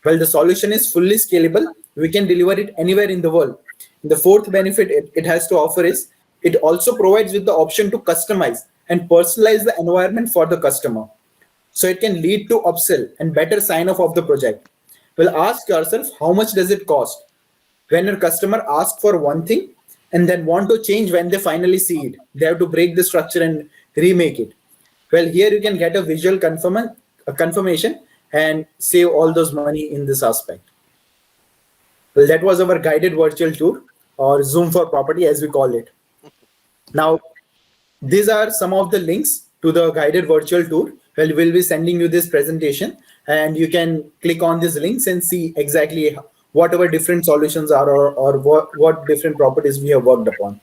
Well, the solution is fully scalable. We can deliver it anywhere in the world. The fourth benefit it has to offer is it also provides with the option to customize and personalize the environment for the customer. So it can lead to upsell and better sign off of the project. Well, ask yourself, how much does it cost? When your customer asks for one thing and then want to change when they finally see it, they have to break the structure and remake it. Well, here you can get a visual confirmation and save all those money in this aspect. Well, that was our guided virtual tour, or Zoom for property as we call it. Now, these are some of the links to the guided virtual tour. Well, we'll be sending you this presentation and you can click on these links and see exactly whatever different solutions are or what different properties we have worked upon.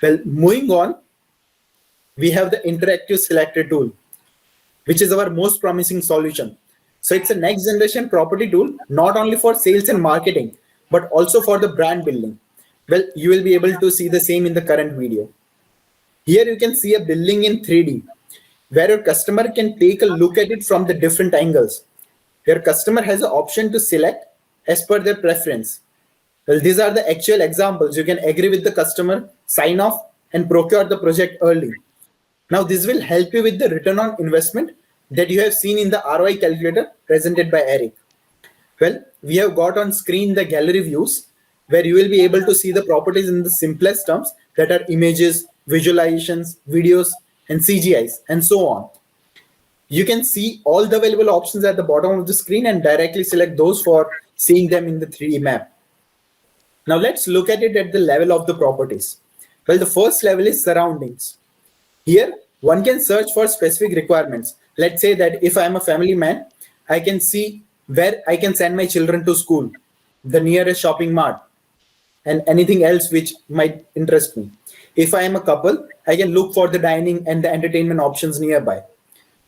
Well, moving on, we have the interactive selector tool. which is our most promising solution. So it's a next generation property tool, not only for sales and marketing, but also for the brand building. Well, you will be able to see the same in the current video. Here you can see a building in 3D, where your customer can take a look at it from the different angles. Your customer has an option to select as per their preference. Well, these are the actual examples. You can agree with the customer, sign off, and procure the project early. Now, this will help you with the return on investment that you have seen in the ROI calculator presented by Eric. Well, we have got on screen the gallery views, where you will be able to see the properties in the simplest terms, that are images, visualizations, videos, and CGIs, and so on. You can see all the available options at the bottom of the screen and directly select those for seeing them in the 3D map. Now let's look at it at the level of the properties. Well, the first level is surroundings. Here, one can search for specific requirements. Let's say that if I'm a family man, I can see where I can send my children to school, the nearest shopping mart, and anything else which might interest me. If I am a couple, I can look for the dining and the entertainment options nearby.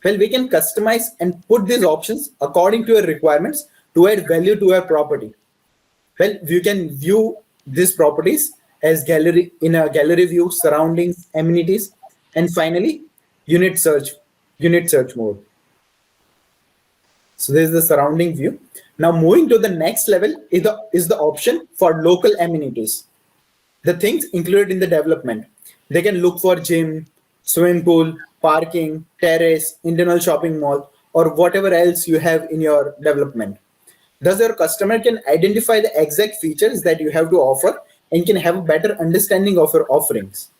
Well, we can customize and put these options according to your requirements to add value to your property. Well, you can view these properties as gallery in a gallery view, surroundings, amenities, and finally, unit search mode. So this is the surrounding view. Now moving to the next level is the option for local amenities. The things included in the development. They can look for gym, swimming pool, parking, terrace, internal shopping mall, or whatever else you have in your development. Thus, your customer can identify the exact features that you have to offer and can have a better understanding of your offerings.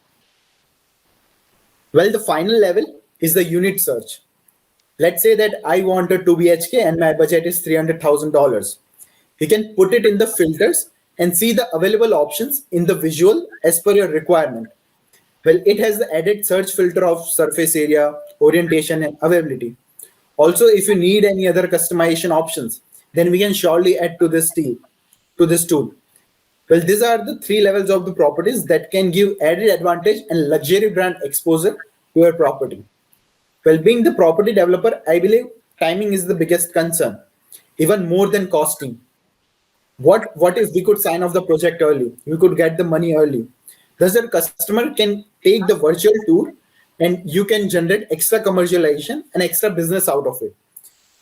Well, the final level is the unit search. Let's say that I want a 2 BHK and my budget is $300,000. You can put it in the filters and see the available options in the visual as per your requirement. Well, it has the added search filter of surface area, orientation, and availability. Also, if you need any other customization options, then we can surely add to this tool. Well, these are the 3 levels of the properties that can give added advantage and luxury brand exposure to your property. Well, being the property developer, I believe timing is the biggest concern, even more than costing. What if we could sign off the project early? We could get the money early. Thus, your customer can take the virtual tour and you can generate extra commercialization and extra business out of it.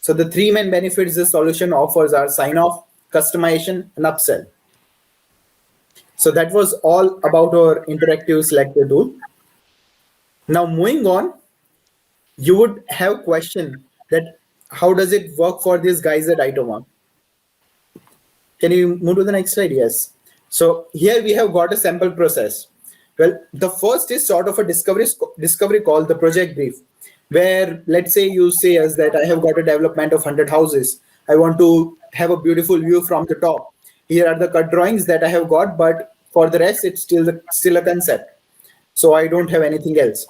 So the 3 main benefits this solution offers are sign off, customization, and upsell. So that was all about our interactive selector tool. Now moving on, you would have a question that how does it work for these guys at Itoma? Can you move to the next slide? Yes. So here we have got a sample process. Well, the first is sort of a discovery called the project brief, where let's say you say us that I have got a development of 100 houses. I want to have a beautiful view from the top. Here are the cut drawings that I have got, but for the rest, it's still a concept. So I don't have anything else.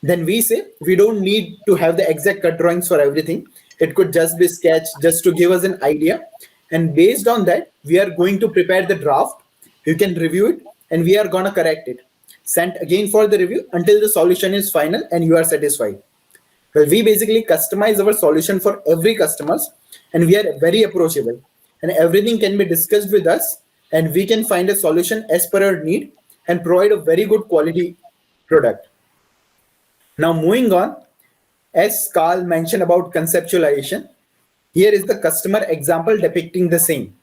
Then we say we don't need to have the exact cut drawings for everything. It could just be sketched just to give us an idea. And based on that, we are going to prepare the draft. You can review it and we are going to correct it. Sent again for the review until the solution is final and you are satisfied. Well, we basically customize our solution for every customer and we are very approachable. And everything can be discussed with us and we can find a solution as per our need and provide a very good quality product. Now moving on, as Carl mentioned about conceptualization, here is the customer example depicting the same.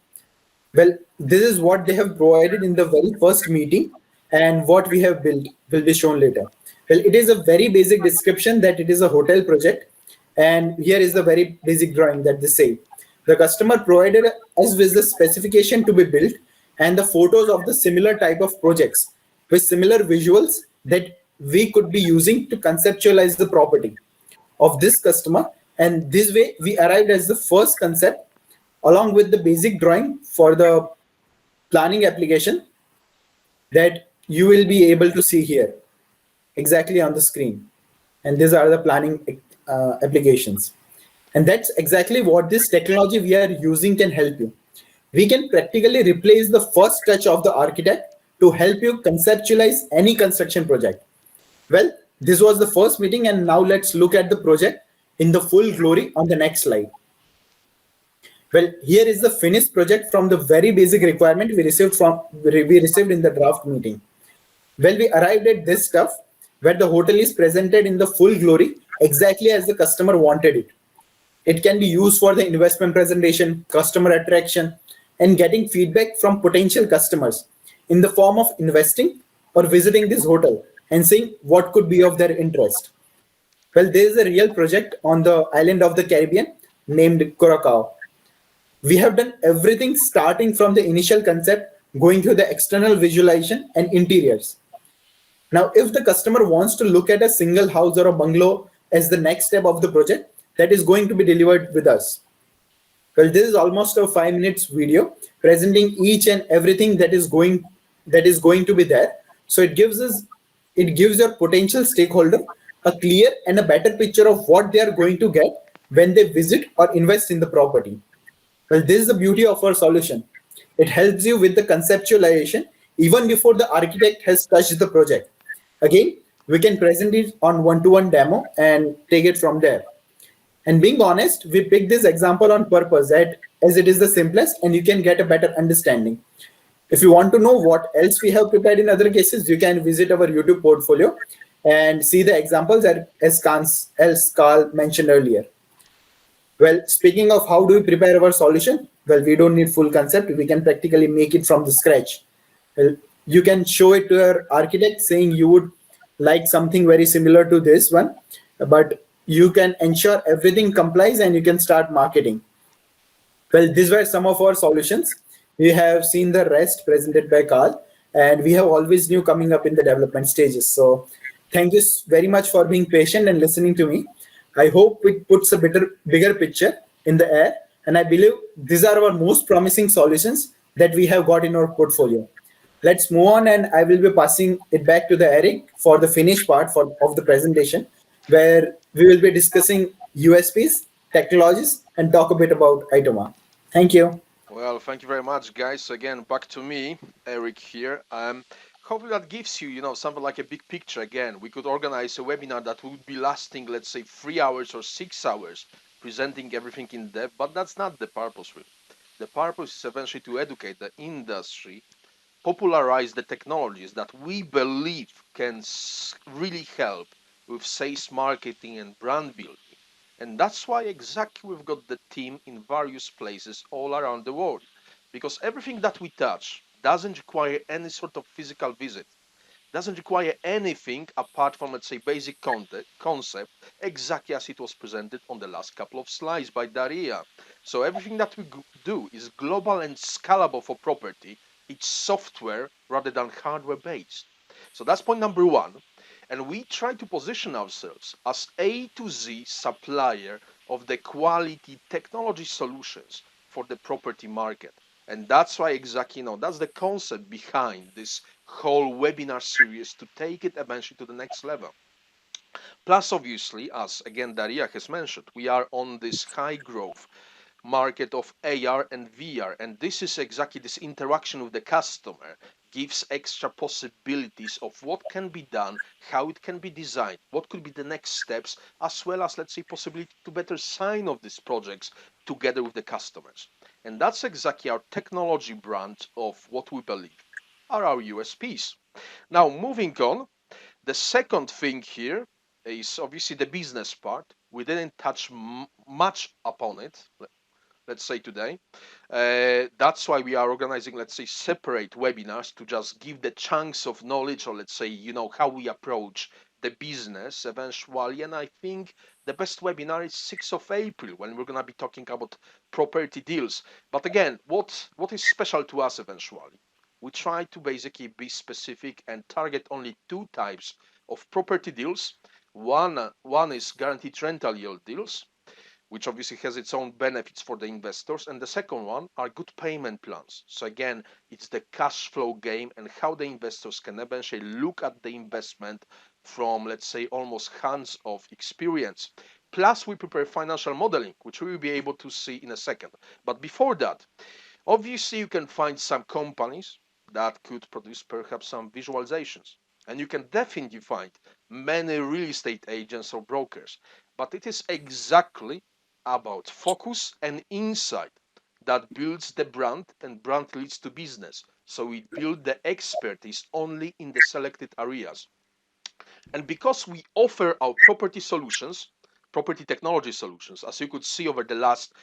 Well, this is what they have provided in the very first meeting and what we have built will be shown later. Well, it is a very basic description that it is a hotel project. And here is the very basic drawing that they say. The customer provided us with the specification to be built and the photos of the similar type of projects with similar visuals that we could be using to conceptualize the property of this customer. And this way we arrived as the first concept along with the basic drawing for the planning application that you will be able to see here exactly on the screen. And these are the planning applications. And that's exactly what this technology we are using can help you. We can practically replace the first touch of the architect to help you conceptualize any construction project. Well, this was the first meeting and now let's look at the project in the full glory on the next slide. Well, here is the finished project from the very basic requirement we received in the draft meeting. Well, we arrived at this stuff where the hotel is presented in the full glory exactly as the customer wanted it. It can be used for the investment presentation, customer attraction, and getting feedback from potential customers in the form of investing or visiting this hotel and seeing what could be of their interest. Well, there is a real project on the island of the Caribbean named Curacao. We have done everything starting from the initial concept, going through the external visualization and interiors. Now, if the customer wants to look at a single house or a bungalow as the next step of the project, that is going to be delivered with us. Well, this is almost a 5 minutes video presenting each and everything that is going to be there. So it gives your potential stakeholder a clear and a better picture of what they are going to get when they visit or invest in the property. Well, this is the beauty of our solution. It helps you with the conceptualization even before the architect has touched the project. Again, we can present it on one-to-one demo and take it from there. And being honest, we picked this example on purpose as it is the simplest and you can get a better understanding. If you want to know what else we have prepared in other cases, you can visit our YouTube portfolio and see the examples as Carl mentioned earlier. Well, speaking of how do we prepare our solution, well, we don't need full concept. We can practically make it from the scratch. Well, you can show it to your architect saying you would like something very similar to this one, but you can ensure everything complies and you can start marketing. Well, these were some of our solutions. We have seen the rest presented by Carl, and we have always new coming up in the development stages. So thank you very much for being patient and listening to me. I hope it puts a bigger picture in the air, and I believe these are our most promising solutions that we have got in our portfolio. Let's move on, and I will be passing it back to the Eric for the finish part of the presentation, where we will be discussing USPs, technologies, and talk a bit about Itoma. Thank you. Well, thank you very much, guys. Again, back to me, Eric here. Hopefully that gives you, something like a big picture. Again, we could organize a webinar that would be lasting, let's say, 3 hours or 6 hours, presenting everything in depth, but that's not the purpose, really. The purpose is eventually to educate the industry, popularize the technologies that we believe can really help with sales, marketing, and brand building. And that's why exactly we've got the team in various places all around the world. Because everything that we touch doesn't require any sort of physical visit. Doesn't require anything apart from, let's say, basic concept, exactly as it was presented on the last couple of slides by Daria. So everything that we do is global and scalable for property. It's software rather than hardware based. So that's point number one. And we try to position ourselves as A to Z supplier of the quality technology solutions for the property market. And that's why exactly, that's the concept behind this whole webinar series, to take it eventually to the next level. Plus, obviously, as again Daria has mentioned, we are on this high growth market of AR and VR, and this is exactly this interaction with the customer gives extra possibilities of what can be done, how it can be designed, what could be the next steps, as well as, let's say, possibility to better sign off these projects together with the customers. And that's exactly our technology brand of what we believe are our USPs. Now, moving on, the second thing here is obviously the business part. We didn't touch much upon it, let's say today. That's why we are organizing, let's say, separate webinars to just give the chunks of knowledge, or let's say, how we approach the business eventually. And I think the best webinar is 6th of April, when we're going to be talking about property deals. But again, what is special to us eventually? We try to basically be specific and target only two types of property deals. One is guaranteed rental yield deals, which obviously has its own benefits for the investors. And the second one are good payment plans. So again, it's the cash flow game and how the investors can eventually look at the investment from, let's say, almost hands of experience. Plus, we prepare financial modeling, which we will be able to see in a second. But before that, obviously, you can find some companies that could produce perhaps some visualizations. And you can definitely find many real estate agents or brokers but it is exactly about focus and insight that builds the brand, and brand leads to business. So we build the expertise only in the selected areas. And because we offer our property solutions, property technology solutions, as you could see over the last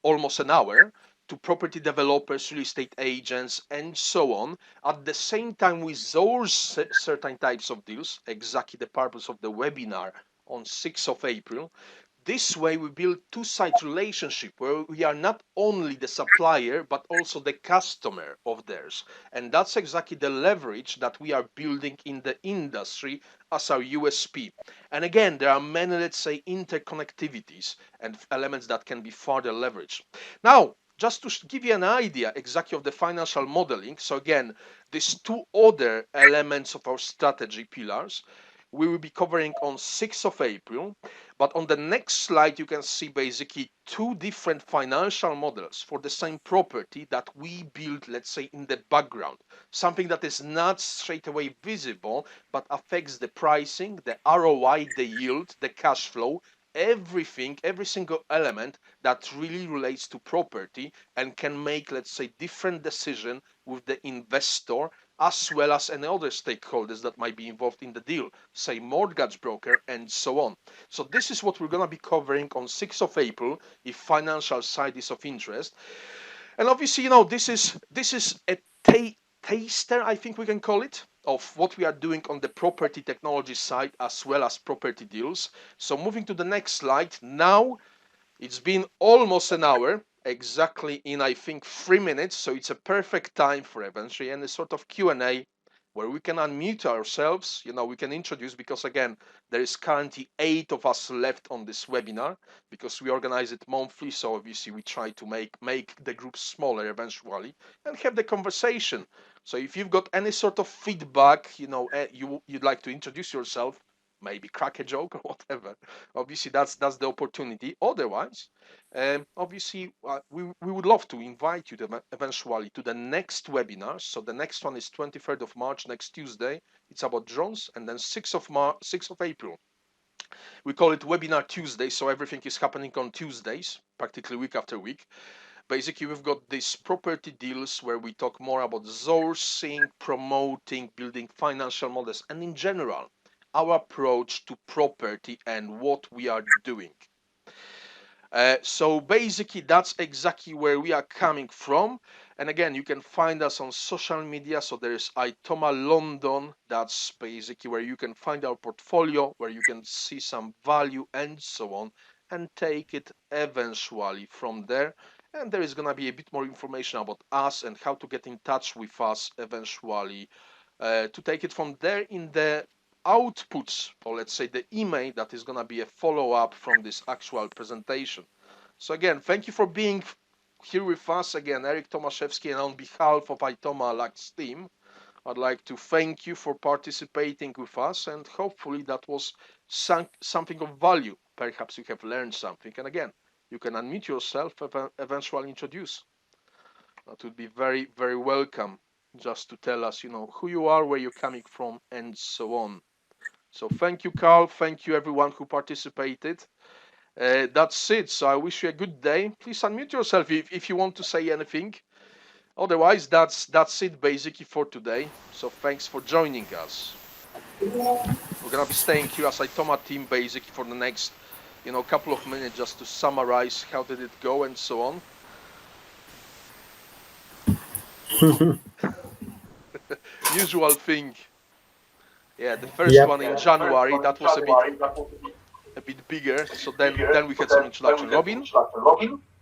almost an hour, to property developers, real estate agents, and so on, at the same time we source certain types of deals, exactly the purpose of the webinar on 6th of April. This way we build two-side relationship where we are not only the supplier but also the customer of theirs. And that's exactly the leverage that we are building in the industry as our USP. And again, there are many, let's say, interconnectivities and elements that can be further leveraged. Now, just to give you an idea exactly of the financial modeling, so again, these two other elements of our strategy pillars, we will be covering on 6th of April. But on the next slide, you can see basically two different financial models for the same property that we build, let's say, in the background. Something that is not straight away visible, but affects the pricing, the ROI, the yield, the cash flow, everything, every single element that really relates to property and can make, let's say, different decision with the investor as well as any other stakeholders that might be involved in the deal, say mortgage broker and so on. So this is what we're going to be covering on 6th of April if financial side is of interest. And obviously, you know, this is a taster, I think we can call it, of what we are doing on the property technology side as well as property deals. So moving to the next slide. Now it's been almost an hour, exactly in I think 3 minutes, so it's a perfect time for eventually any sort of Q&A where we can unmute ourselves, you know, we can introduce, because again, there is currently 8 of us left on this webinar because we organize it monthly, so obviously we try to make the group smaller eventually and have the conversation. So if you've got any sort of feedback, you know, you'd like to introduce yourself, maybe crack a joke or whatever, obviously that's the opportunity. Otherwise, obviously we would love to invite you to eventually to the next webinar. So the next one is 23rd of March, next Tuesday. It's about drones. And then 6th of April, we call it Webinar Tuesday, so everything is happening on Tuesdays, practically week after week. Basically, we've got these property deals where we talk more about sourcing, promoting, building financial models, and in general, our approach to property and what we are doing. So basically, that's exactly where we are coming from. And again, you can find us on social media. So there's Itoma London. That's basically where you can find our portfolio, where you can see some value and so on, and take it eventually from there. And there is going to be a bit more information about us and how to get in touch with us eventually to take it from there in the outputs, or let's say the email that is going to be a follow-up from this actual presentation. So again, thank you for being here with us. Again, Eric Tomaszewski, and on behalf of Itoma Lux team, I'd like to thank you for participating with us, and hopefully that was something of value. Perhaps you have learned something. And again, you can unmute yourself and eventually introduce. That would be very, very welcome, just to tell us, you know, who you are, where you're coming from, and so on. So thank you, Carl. Thank you, everyone who participated. That's it. So I wish you a good day. Please unmute yourself if you want to say anything. Otherwise, that's it basically for today. So thanks for joining us. We're gonna be staying here as Itoma team basically for the next, you know, couple of minutes just to summarize how did it go and so on. Usual thing. Yeah, the first one in January, that was a bit bigger. So then we had some introduction. Robin?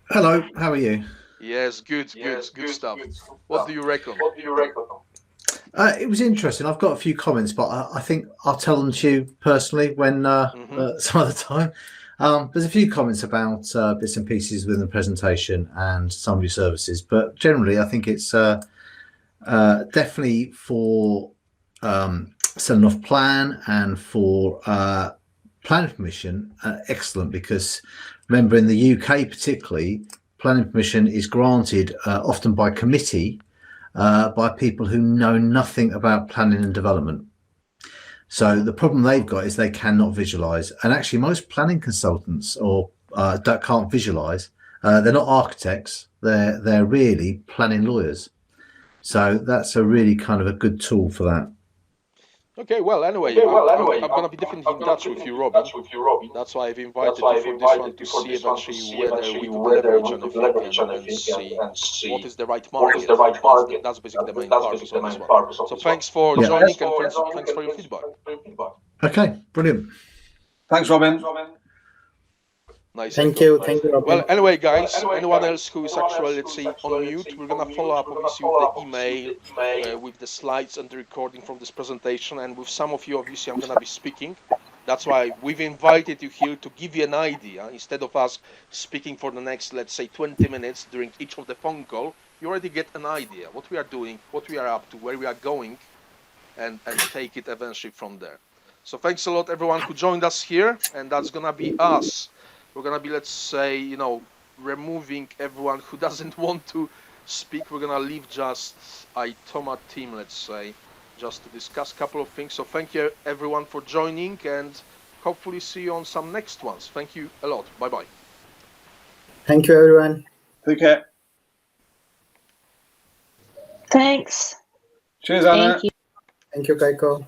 Hello, how are you? Yes, good stuff. What do you reckon? It was interesting. I've got a few comments, but I think I'll tell them to you personally when some other time. There's a few comments about bits and pieces within the presentation and some of your services, but generally I think it's definitely for selling off plan and for planning permission excellent, because remember in the UK particularly, planning permission is granted often by committee by people who know nothing about planning and development. So the problem they've got is they cannot visualize. And actually, most planning consultants or that can't visualize. They're not architects. They're really planning lawyers. So that's a really kind of a good tool for that. Okay, well, anyway, I'm going to be definitely in touch with you, Robin. That's why I've invited you for this one to see eventually whether we could leverage anything and see what is the right market. That's basically the main purpose of this one. So thanks for joining and thanks for your feedback. Okay, brilliant. Thanks, Robin. Nice. Thank you, Robin. Well, anyway, guys, anyone else who is actually, let's say, on mute, we're going to follow up, obviously, with the email, with the slides and the recording from this presentation. And with some of you, obviously, I'm going to be speaking. That's why we've invited you here to give you an idea. Instead of us speaking for the next, let's say, 20 minutes during each of the phone call, you already get an idea what we are doing, what we are up to, where we are going, and take it eventually from there. So thanks a lot, everyone who joined us here. And that's going to be us. We're going to be, let's say, removing everyone who doesn't want to speak. We're going to leave just Itoma team, let's say, just to discuss a couple of things. So thank you, everyone, for joining, and hopefully see you on some next ones. Thank you a lot. Bye-bye. Thank you, everyone. Take care. Thanks. Cheers, Anna. Thank you. Thank you, Kaiko.